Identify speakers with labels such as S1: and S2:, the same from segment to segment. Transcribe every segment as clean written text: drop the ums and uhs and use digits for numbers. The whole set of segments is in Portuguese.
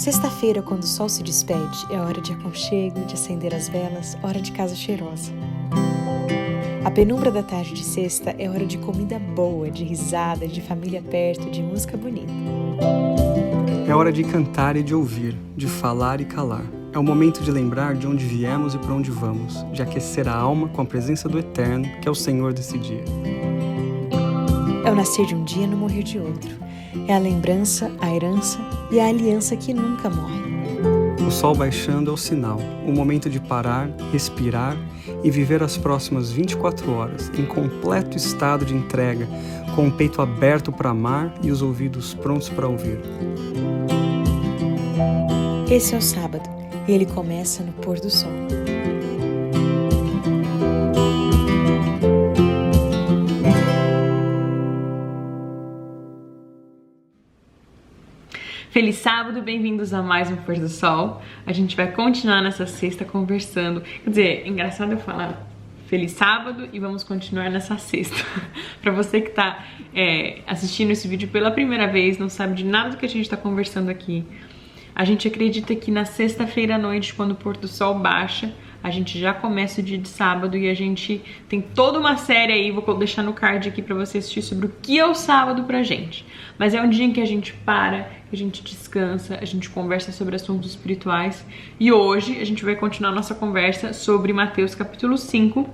S1: Sexta-feira, quando o sol se despede, é hora de aconchego, de acender as velas, hora de casa cheirosa. A penumbra da tarde de sexta é hora de comida boa, de risada, de família perto, de música bonita.
S2: É hora de cantar e de ouvir, de falar e calar. É o momento de lembrar de onde viemos e para onde vamos, de aquecer a alma com a presença do Eterno, que é o Senhor desse dia.
S1: É o nascer de um dia e no morrer de outro. É a lembrança, a herança e a aliança que nunca morre.
S2: O sol baixando é o sinal, o momento de parar, respirar e viver as próximas 24 horas em completo estado de entrega, com o peito aberto para amar e os ouvidos prontos para ouvir.
S1: Esse é o sábado e ele começa no pôr do sol.
S3: Feliz sábado, bem-vindos a mais um Pôr do Sol. A gente vai continuar nessa sexta conversando. Quer dizer, é engraçado eu falar feliz sábado e vamos continuar nessa sexta. Pra você que tá assistindo esse vídeo pela primeira vez, não sabe de nada do que a gente tá conversando aqui, a gente acredita que na sexta-feira à noite, quando o pôr do sol baixa, a gente já começa o dia de sábado e a gente tem toda uma série aí, vou deixar no card aqui pra você assistir sobre o que é o sábado pra gente. Mas é um dia em que a gente para, que a gente descansa, a gente conversa sobre assuntos espirituais. E hoje a gente vai continuar nossa conversa sobre Mateus capítulo 5,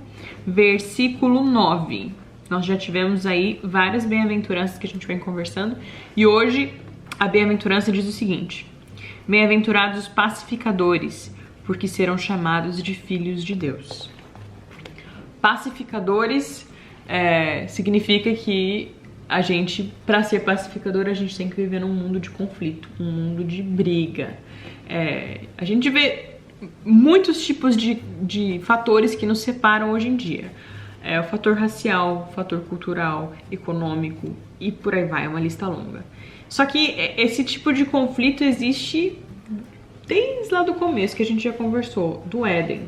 S3: versículo 9. Nós já tivemos aí várias bem-aventuranças que a gente vem conversando. E hoje a bem-aventurança diz o seguinte: bem-aventurados os pacificadores, porque serão chamados de filhos de Deus. Pacificadores significa que a gente, para ser pacificador, a gente tem que viver num mundo de conflito, um mundo de briga. A gente vê muitos tipos de fatores que nos separam hoje em dia. O fator racial, o fator cultural, econômico e por aí vai, é uma lista longa. Só que esse tipo de conflito existe desde lá do começo, que a gente já conversou, do Éden,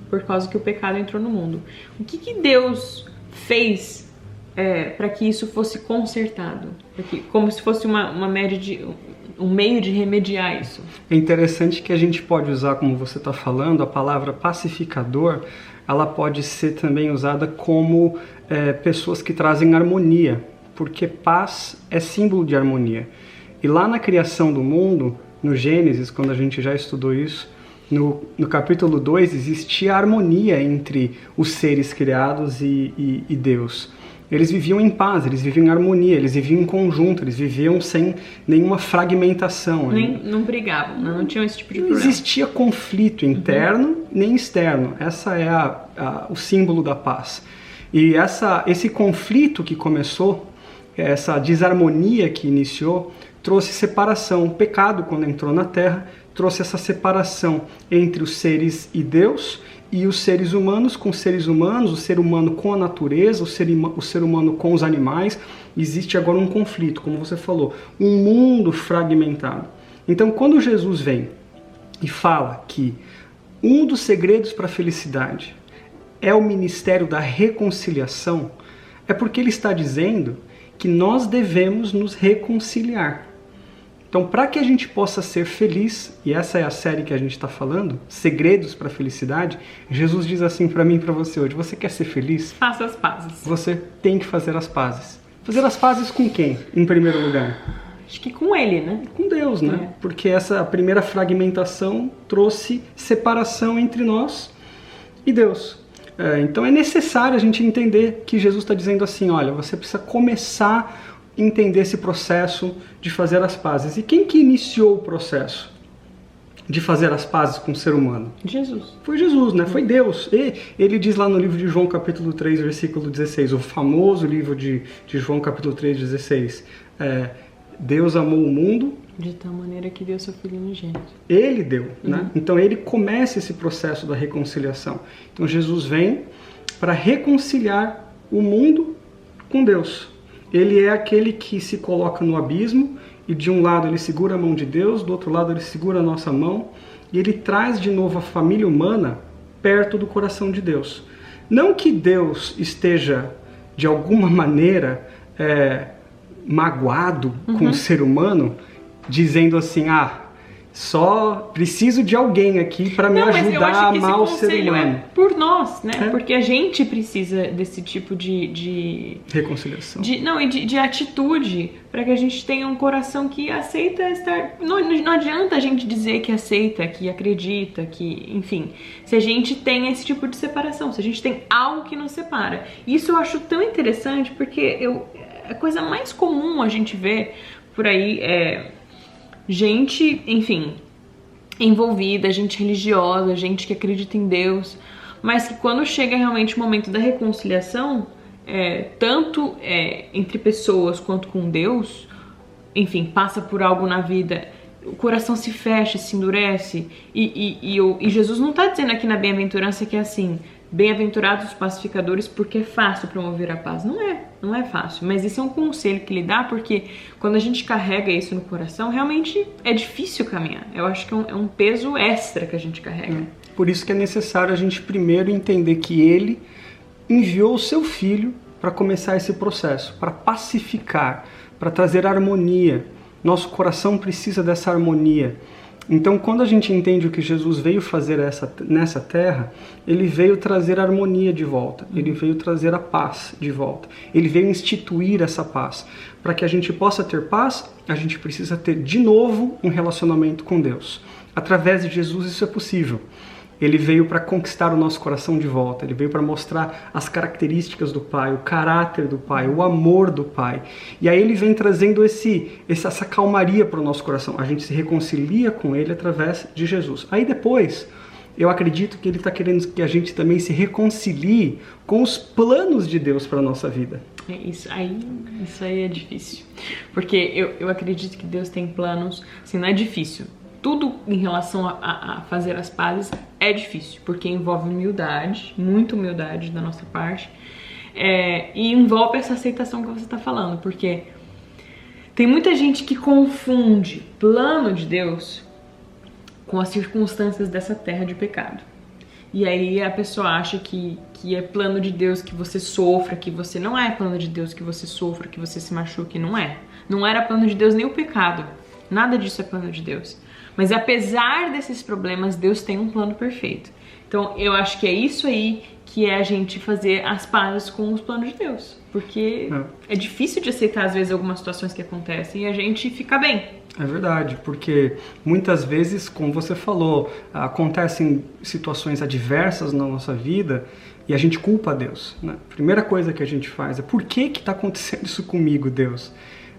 S3: por causa que o pecado entrou no mundo. O que Deus fez para que isso fosse consertado? Como se fosse um meio de remediar isso.
S2: É interessante que a gente pode usar, como você está falando, a palavra pacificador, ela pode ser também usada como pessoas que trazem harmonia, porque paz é símbolo de harmonia. E lá na criação do mundo, no Gênesis, quando a gente já estudou isso, no capítulo 2 existia harmonia entre os seres criados e Deus. Eles viviam em paz, eles viviam em harmonia, eles viviam em conjunto, eles viviam sem nenhuma fragmentação.
S3: Não brigavam, não tinham esse tipo de problema.
S2: Não existia conflito interno nem externo. Essa é o símbolo da paz. E esse conflito que começou, essa desarmonia que iniciou, trouxe separação. O pecado, quando entrou na Terra, trouxe essa separação entre os seres e Deus e os seres humanos com os seres humanos, o ser humano com a natureza, o ser humano com os animais. Existe agora um conflito, como você falou, um mundo fragmentado. Então, quando Jesus vem e fala que um dos segredos para a felicidade é o ministério da reconciliação, é porque ele está dizendo que nós devemos nos reconciliar. Então, para que a gente possa ser feliz, e essa é a série que a gente está falando, Segredos para a Felicidade, Jesus diz assim para mim e para você hoje: você quer ser feliz?
S3: Faça as pazes.
S2: Você tem que fazer as pazes. Fazer as pazes com quem, em primeiro lugar?
S3: Acho que com ele, né?
S2: Com Deus, né? Porque essa primeira fragmentação trouxe separação entre nós e Deus. Então é necessário a gente entender que Jesus está dizendo assim: olha, você precisa começar a entender esse processo de fazer as pazes. E quem que iniciou o processo de fazer as pazes com o ser humano?
S3: Jesus.
S2: Foi Jesus, né? Foi Deus. E ele diz lá no livro de João, capítulo 3, versículo 16, o famoso livro de João, capítulo 3, 16. Deus amou o mundo
S3: de tal maneira que deu seu Filho unigênito.
S2: Ele deu, né? Então ele começa esse processo da reconciliação. Então Jesus vem para reconciliar o mundo com Deus. Ele é aquele que se coloca no abismo e de um lado ele segura a mão de Deus, do outro lado ele segura a nossa mão e ele traz de novo a família humana perto do coração de Deus. Não que Deus esteja de alguma maneira magoado com o ser humano, dizendo assim: só preciso de alguém aqui para me ajudar a amar o ser humano.
S3: É por nós, né? Porque a gente precisa desse tipo de
S2: reconciliação.
S3: De atitude, para que a gente tenha um coração que aceita estar... Não adianta a gente dizer que aceita, que acredita, que... Enfim, se a gente tem esse tipo de separação, se a gente tem algo que nos separa. Isso eu acho tão interessante, porque a coisa mais comum a gente vê por aí é... gente, enfim, envolvida, gente religiosa, gente que acredita em Deus, mas que quando chega realmente o momento da reconciliação, tanto entre pessoas quanto com Deus, enfim, passa por algo na vida, o coração se fecha, se endurece, e Jesus não está dizendo aqui na bem-aventurança que é assim, bem-aventurados os pacificadores porque é fácil promover a paz. Não é fácil, mas esse é um conselho que ele dá, porque quando a gente carrega isso no coração, realmente é difícil caminhar. Eu acho que é um peso extra que a gente carrega.
S2: Por isso que é necessário a gente primeiro entender que ele enviou o seu filho para começar esse processo, para pacificar, para trazer harmonia. Nosso coração precisa dessa harmonia. Então, quando a gente entende o que Jesus veio fazer nessa terra, ele veio trazer a harmonia de volta, ele veio trazer a paz de volta, ele veio instituir essa paz. Para que a gente possa ter paz, a gente precisa ter de novo um relacionamento com Deus. Através de Jesus isso é possível. Ele veio para conquistar o nosso coração de volta, ele veio para mostrar as características do Pai, o caráter do Pai, o amor do Pai. E aí ele vem trazendo essa calmaria para o nosso coração. A gente se reconcilia com ele através de Jesus. Aí depois, eu acredito que ele está querendo que a gente também se reconcilie com os planos de Deus para a nossa vida.
S3: Isso aí é difícil. Porque eu acredito que Deus tem planos, assim, não é difícil. Tudo em relação a fazer as pazes é difícil, porque envolve humildade, muita humildade da nossa parte, e envolve essa aceitação que você está falando, porque tem muita gente que confunde plano de Deus com as circunstâncias dessa terra de pecado. E aí a pessoa acha que é plano de Deus que você sofra, que você não é plano de Deus que você sofra, que você se machuque, não é. Não era plano de Deus nem o pecado, nada disso é plano de Deus. Mas apesar desses problemas, Deus tem um plano perfeito. Então eu acho que é isso aí que é a gente fazer as pazes com os planos de Deus. Porque é difícil de aceitar às vezes algumas situações que acontecem e a gente fica bem.
S2: É verdade, porque muitas vezes, como você falou, acontecem situações adversas na nossa vida e a gente culpa a Deus, né? A primeira coisa que a gente faz é: por que está acontecendo isso comigo, Deus?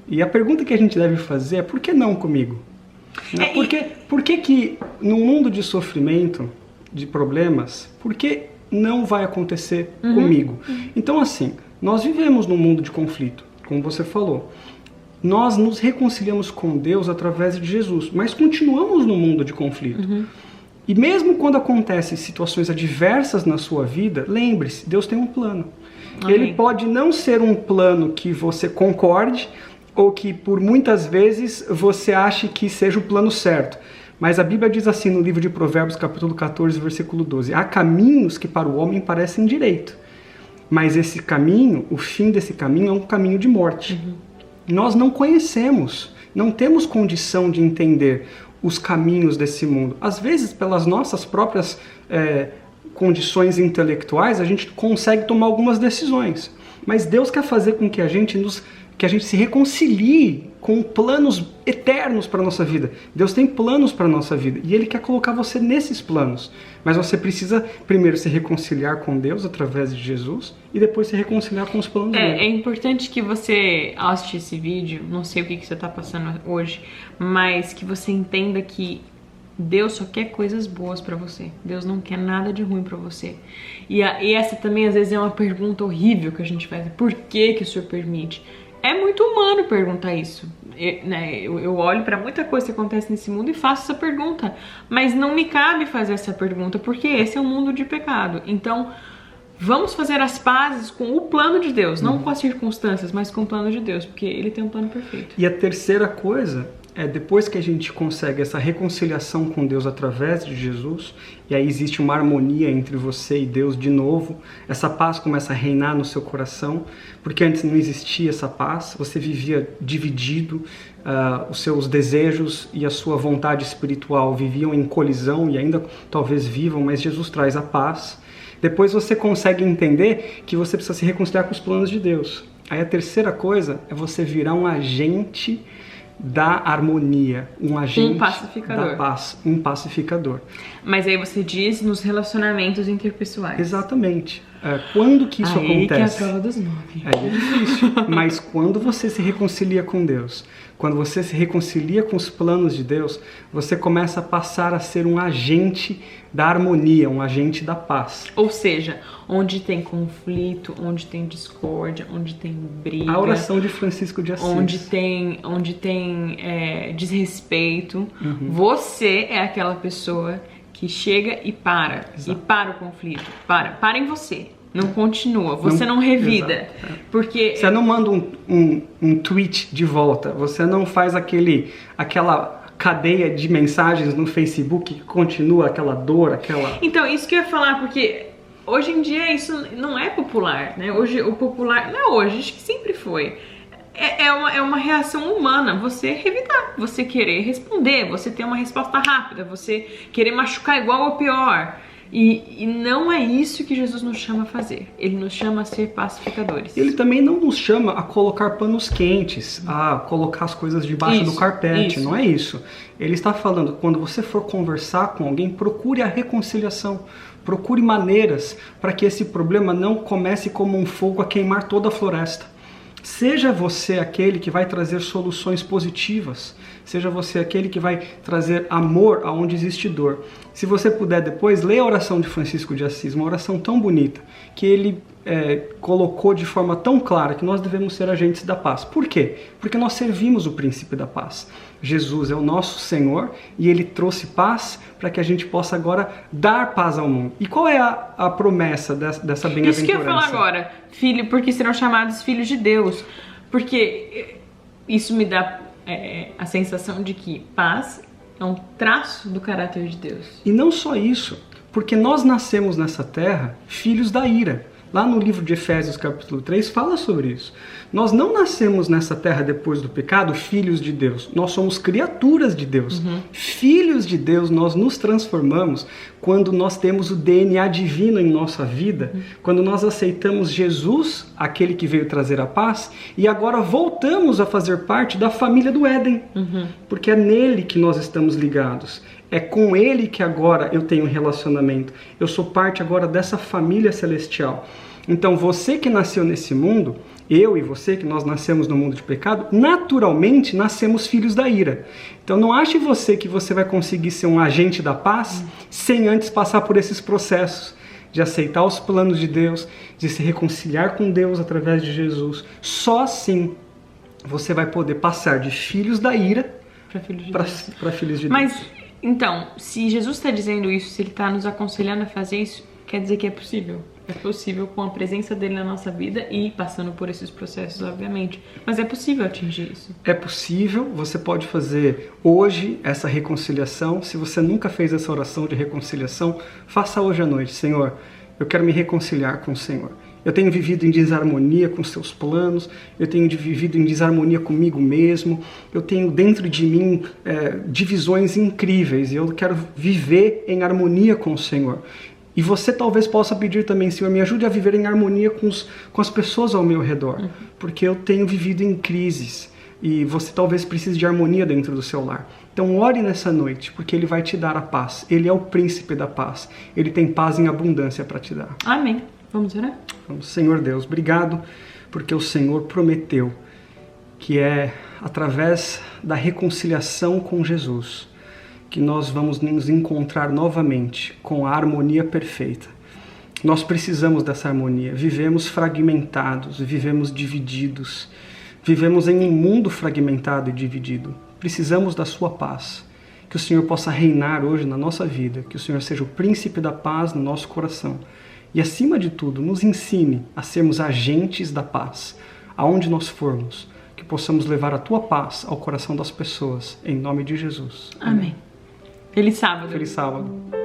S2: E a pergunta que a gente deve fazer é: por que não comigo? Por que no mundo de sofrimento, de problemas, por que não vai acontecer comigo? Então, assim, nós vivemos num mundo de conflito, como você falou. Nós nos reconciliamos com Deus através de Jesus, mas continuamos no mundo de conflito. E mesmo quando acontecem situações adversas na sua vida, lembre-se, Deus tem um plano. Amém. Ele pode não ser um plano que você concorde, ou que por muitas vezes você ache que seja o plano certo. Mas a Bíblia diz assim no livro de Provérbios, capítulo 14, versículo 12: há caminhos que para o homem parecem direito, mas esse caminho, o fim desse caminho é um caminho de morte. Nós não conhecemos, não temos condição de entender os caminhos desse mundo. Às vezes, pelas nossas próprias condições intelectuais, a gente consegue tomar algumas decisões. Mas Deus quer fazer com que a gente se reconcilie com planos eternos para a nossa vida. Deus tem planos para a nossa vida e Ele quer colocar você nesses planos. Mas você precisa primeiro se reconciliar com Deus através de Jesus e depois se reconciliar com os planos dele.
S3: É importante que você, ao assistir esse vídeo, não sei o que você está passando hoje, mas que você entenda que Deus só quer coisas boas pra você. Deus não quer nada de ruim pra você. E essa também às vezes é uma pergunta horrível que a gente faz. Por que o Senhor permite? É muito humano perguntar isso. Eu olho pra muita coisa que acontece nesse mundo e faço essa pergunta. Mas não me cabe fazer essa pergunta, porque esse é um mundo de pecado. Então, vamos fazer as pazes com o plano de Deus. Não com as circunstâncias, mas com o plano de Deus. Porque Ele tem um plano perfeito.
S2: E a terceira coisa depois que a gente consegue essa reconciliação com Deus através de Jesus, e aí existe uma harmonia entre você e Deus de novo, essa paz começa a reinar no seu coração, porque antes não existia essa paz, você vivia dividido, os seus desejos e a sua vontade espiritual viviam em colisão e ainda talvez vivam, mas Jesus traz a paz. Depois você consegue entender que você precisa se reconciliar com os planos de Deus. Aí a terceira coisa é você virar um agente da harmonia, um agente da paz, um pacificador.
S3: Mas aí você diz nos relacionamentos interpessoais.
S2: Exatamente. Quando que isso acontece?
S3: Que é a prova dos 9.
S2: Aí é difícil. Mas quando você se reconcilia com Deus, quando você se reconcilia com os planos de Deus, você começa a passar a ser um agente da harmonia, um agente da paz.
S3: Ou seja, onde tem conflito, onde tem discórdia, onde tem briga.
S2: A oração de Francisco de Assis.
S3: Onde tem desrespeito. Você é aquela pessoa que chega e para. Exato. E para o conflito. Para em você. Não continua. Você não revida. Porque
S2: você não manda um tweet de volta. Você não faz aquela cadeia de mensagens no Facebook que continua aquela dor, aquela...
S3: Então, isso que eu ia falar, porque hoje em dia isso não é popular, né? Hoje o popular... Não é hoje, acho que sempre foi. É uma reação humana, você revidar, você querer responder, você ter uma resposta rápida, você querer machucar igual ou pior. E não é isso que Jesus nos chama a fazer. Ele nos chama a ser pacificadores.
S2: Ele também não nos chama a colocar panos quentes, a colocar as coisas debaixo do carpete. Não é isso. Ele está falando, quando você for conversar com alguém, procure a reconciliação. Procure maneiras para que esse problema não comece como um fogo a queimar toda a floresta. Seja você aquele que vai trazer soluções positivas. Seja você aquele que vai trazer amor aonde existe dor. Se você puder depois, leia a oração de Francisco de Assis, uma oração tão bonita, que ele colocou de forma tão clara que nós devemos ser agentes da paz. Por quê? Porque nós servimos o príncipe da paz. Jesus é o nosso Senhor e Ele trouxe paz para que a gente possa agora dar paz ao mundo. E qual é a promessa dessa bem-aventurança?
S3: Isso que eu ia falar agora. Filho, porque serão chamados filhos de Deus. Porque isso me dá a sensação de que paz é um traço do caráter de Deus.
S2: E não só isso, porque nós nascemos nessa terra filhos da ira. Lá no livro de Efésios, capítulo 3, fala sobre isso. Nós não nascemos nessa terra depois do pecado filhos de Deus. Nós somos criaturas de Deus. Filhos de Deus, nós nos transformamos quando nós temos o DNA divino em nossa vida, quando nós aceitamos Jesus, aquele que veio trazer a paz, e agora voltamos a fazer parte da família do Éden, porque é nele que nós estamos ligados. É com Ele que agora eu tenho um relacionamento. Eu sou parte agora dessa família celestial. Então você que nasceu nesse mundo, eu e você que nós nascemos no mundo de pecado, naturalmente nascemos filhos da ira. Então não ache você que você vai conseguir ser um agente da paz sem antes passar por esses processos de aceitar os planos de Deus, de se reconciliar com Deus através de Jesus. Só assim você vai poder passar de filhos da ira para filhos de Deus.
S3: Mas então, se Jesus está dizendo isso, se Ele está nos aconselhando a fazer isso, quer dizer que é possível. É possível com a presença dele na nossa vida e passando por esses processos, obviamente. Mas é possível atingir isso.
S2: É possível, você pode fazer hoje essa reconciliação. Se você nunca fez essa oração de reconciliação, faça hoje à noite. Senhor, eu quero me reconciliar com o Senhor. Eu tenho vivido em desarmonia com seus planos, eu tenho vivido em desarmonia comigo mesmo, eu tenho dentro de mim divisões incríveis e eu quero viver em harmonia com o Senhor. E você talvez possa pedir também, Senhor, me ajude a viver em harmonia com as pessoas ao meu redor, porque eu tenho vivido em crises e você talvez precise de harmonia dentro do seu lar. Então ore nessa noite, porque Ele vai te dar a paz. Ele é o príncipe da paz. Ele tem paz em abundância para te dar.
S3: Amém. Vamos orar?
S2: Vamos, Senhor Deus, obrigado porque o Senhor prometeu que é através da reconciliação com Jesus que nós vamos nos encontrar novamente com a harmonia perfeita. Nós precisamos dessa harmonia. Vivemos fragmentados, vivemos divididos, vivemos em um mundo fragmentado e dividido. Precisamos da sua paz. Que o Senhor possa reinar hoje na nossa vida, que o Senhor seja o príncipe da paz no nosso coração. E, acima de tudo, nos ensine a sermos agentes da paz, aonde nós formos, que possamos levar a tua paz ao coração das pessoas. Em nome de Jesus.
S3: Amém. Feliz sábado.
S2: Feliz sábado.